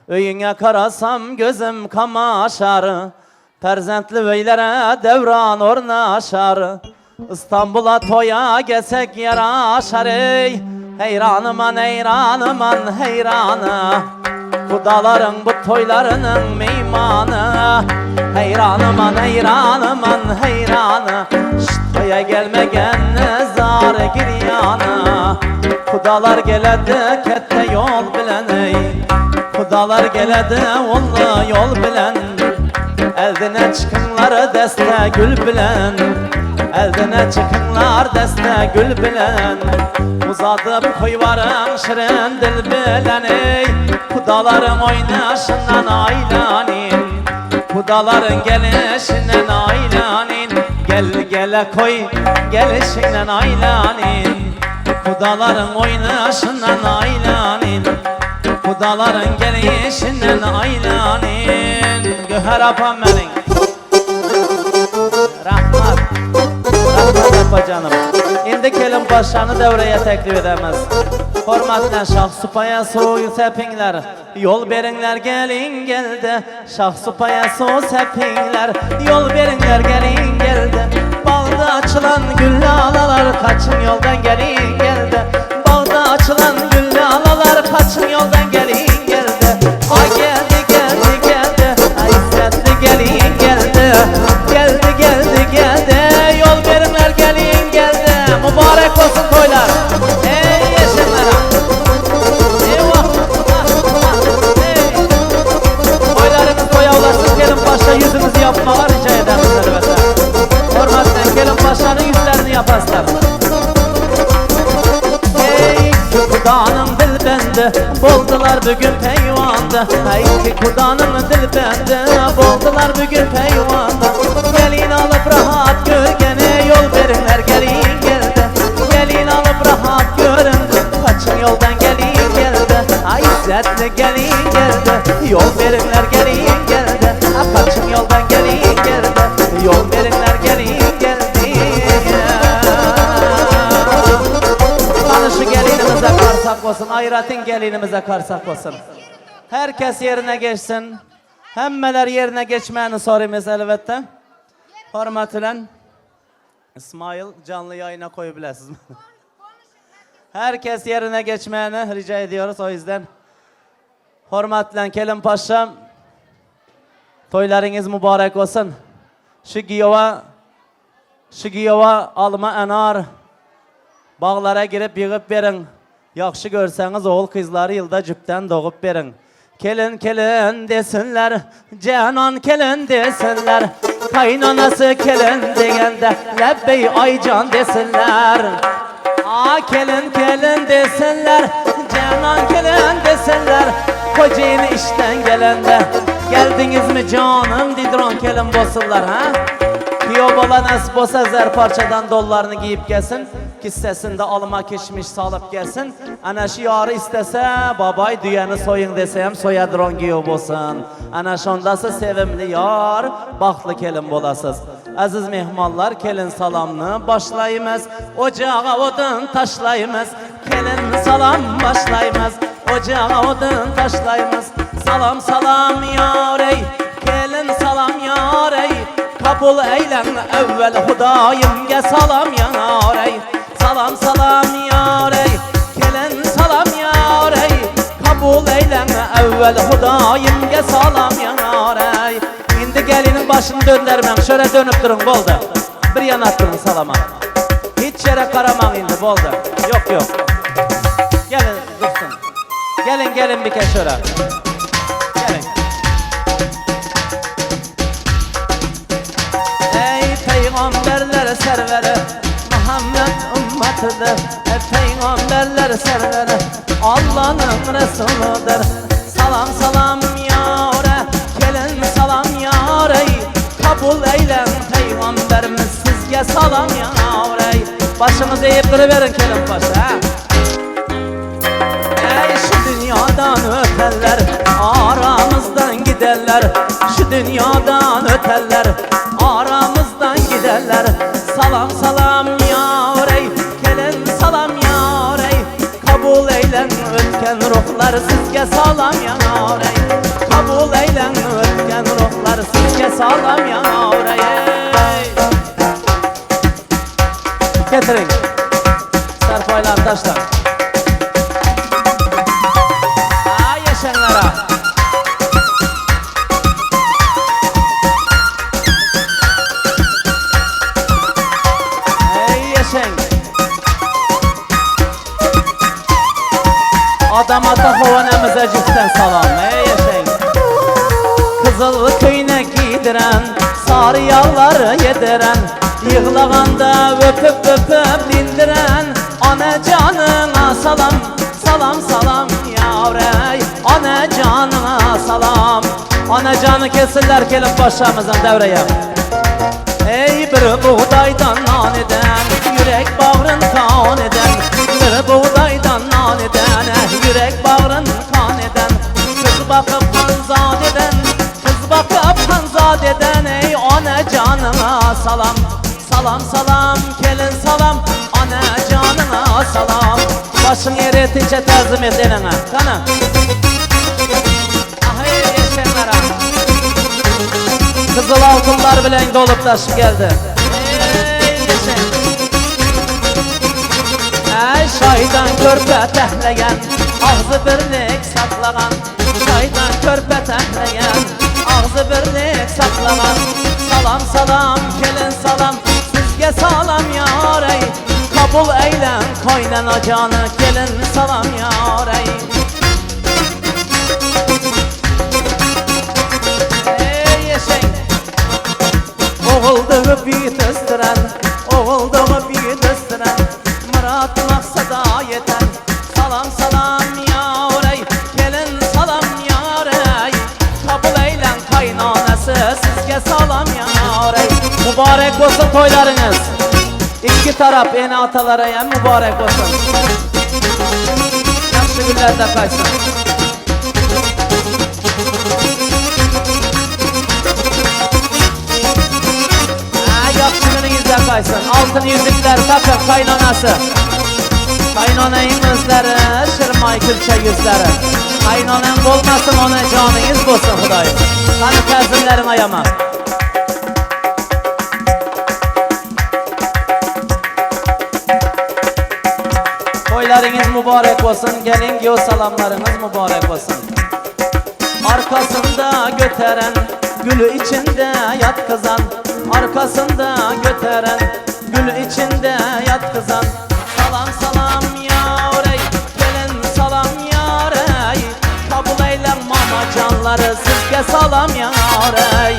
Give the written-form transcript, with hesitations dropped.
Öyüne karasam gözüm kamaşar, perzentli beylere devran ornaşar. İstanbul'a toya gesek yaraşar ey. Heyranıman heyranıman heyranı, kudaların bu toylarının meymanı. Heyranıman heyranıman heyranı, toya gelmegen zar giryanı. Kudalar geledi kette yol bilen ey. Kudalar geledi onlu yol bilen. Eldine çıkınlar deste gül bilen. Eldine çıkınlar deste gül bilen. Uzadıp koyvarım şirin dil bilen ey. Kudaların oynaşından aylanin. Kudaların gelişinden aylanin. Gel gele koy gelişinden aylanin. Kudaların oynaşından aylanin. Kudaların gelişinden aylanin. Göher apam benim. Rahmat. Rahmat apa canım. İndi Kelim Paşa'nı devreye teklif edemez. Hormatla Şah Supaya soğuyu sepinler. Yol berinler gelin geldi. Şah Supaya soğu sepinler. Yol berinler gelin geldi. Bağda açılan güllü alalar kaçın yoldan gelin geldi. Bağda açılan güllü alalar kaçın yoldan gelin geldi. Ay geldi geldi geldi. Ay İsmetli gelin geldi. Geldi geldi geldi. Yol berinler gelin geldi. Mübarek olsun toylar. Ey yeşillere. Eyvah. Toylarınız toya ulaşsın. Kelim Paşa yüzünüzü yapmalar rica ederiz elbette. Hormatla Kelim Paşa'nın yüzlerini yapaslar. Hey ki kudanın dil bende, boldular bugün peyvanda. Hey ki kudanın dil bende, boldular bugün peyvanda. Gelin alıp rahat gölgene yol verinler gelin geldi. Gelin alıp rahat görün, kaçın yoldan gelin geldi. Ay İzzetli gelin geldi, yol verinler gelin geldi. Kaçın yoldan gelin geldi, yol verinler gelin geldi. Tanışı gelinimize karsak olsun, ayratın gelinimize karsak olsun. Herkes yerine geçsin. Hemmeler yerine geçmeyeni sorayımız elbette. Hormatıyla İsmail canlı yayına koyabilirsiniz. Herkes yerine geçmeyeni rica ediyoruz, o yüzden. Hormatıyla Kelim Paşa, toylarınız mübarek olsun. Şu giyova alma enar. Bağlara girip yığıp verin. Yakşı görseniz oğul kızları yılda cüpten doğup verin. Kelin kelin desinler, canan kelin desinler. Kaynanası kelin degende, lebbey aycan desinler. Kelin kelin desinler, canan kelin desinler. Kocayın işten gelende, geldiniz mi canım didron kelin bossunlar ha? Kiyo bolan esbosa zer parçadan dollarını giyip gelsin. Kissesinde alma kişmiş salıp gelsin. Ana şu yarı istese babay düğeni soyun desem soyadron giyo bolsun. Ana şondası sevimli yar baxtlı kelin bolasız. Aziz mehmanlar kelin salamını başlayımız. Ocağa odun taşlayımız. Kelin salam başlayımız. Ocağa odun taşlayımız. Salam salam yar ey. Kelin salam yar ey. Kabul eylen evvel hudayimge salam yar ey. Salam salam yar ey. Kelin salam yar ey. Kabul eylen evvel hudayimge salam yar ey. İndi gelinin başını döndürmem, şöyle dönüp durun boldu. Bir yana attırın salama. Hiç yere karaman indi boldu. Yok yok. Gelin dursun. Gelin gelin bir kez şöyle. Gelin. Ey peygamberler serveri Muhammed ümmetidir. Ey peygamberler serveri Allah'ın Resuludur. Salam salam yâre, gelin salam yâre. Kabul eylen peygamberimiz sizge salam yâre. Başımızı eğip duruverin Kelim Paşa ha? Ey şu dünyadan öterler, aramızdan giderler. Şu dünyadan öterler, aramızdan giderler. Salam salam yâre, gelin salam yâre. Kabul eylen ötken ruhlar sizge salam yâre. salam yar ey. Getirin sarpaylar taşlar. Ay yaşanlara. Ey yaşan. Adam ata hovanemize cüften salam ey yaşan. Kızıl kıynek giydiren, sarı yağları yediren, yığlağanda öpüp öpüp dindiren, ana canına salam, salam salam yavrey, ana canına salam. Ana canı kesirler gelip başımızdan devreye. Ey bir buğdaydan nan eden, yürek bağrın kan eden, bir buğdaydan nan eden, yürek bağrın kan eden, kız bakıp hanzad eden, kız bakıp hanzad eden, ey ana canına salam, salam salam kelin salam, ana canına salam. Başın yere etince tazim et eline kana. Ah ey yaşanlara. Kızıl altınlar bilen dolup taşıp geldi. Ey yaşan. Ey şaydan körpe tehleyen, ağzı birlik saklagan, şaydan körpe tehleyen, ağzı birlik saklagan, salam salam kelin salam, sizge salam yar ey, kabul eylen kaynana canı kelin salam yar ey. Ey yaşan. Oğulduğu büyüt östüren, oğulduğu büyüt östüren, murat maksada yeten, salam salam yar ey, gelin salam yar ey, kabul eylen kaynanası, sizge salam yar ey. Mübarek olsun toylarınız, iki taraf eni atalara yan mübarek olsun. Yaxşı günlerde kaysın. Kaysın. Altın yüzükler takıp kaynanası, kaynanayın gözleri, şırmay külçe yüzleri. Kaynanan olmasın ona canınız olsun Hudayım. Kanı tezimlerin ayama. Toylarınız mübarek olsun, gelin göz salamlarınız mübarek olsun. Arkasında göteren, gülü içinde yat kızan, arkasında göteren, gül içinde yat kızan, salam salam yar ey, gelin salam yar ey, kabul eylen mama canları, sizge salam yar ey.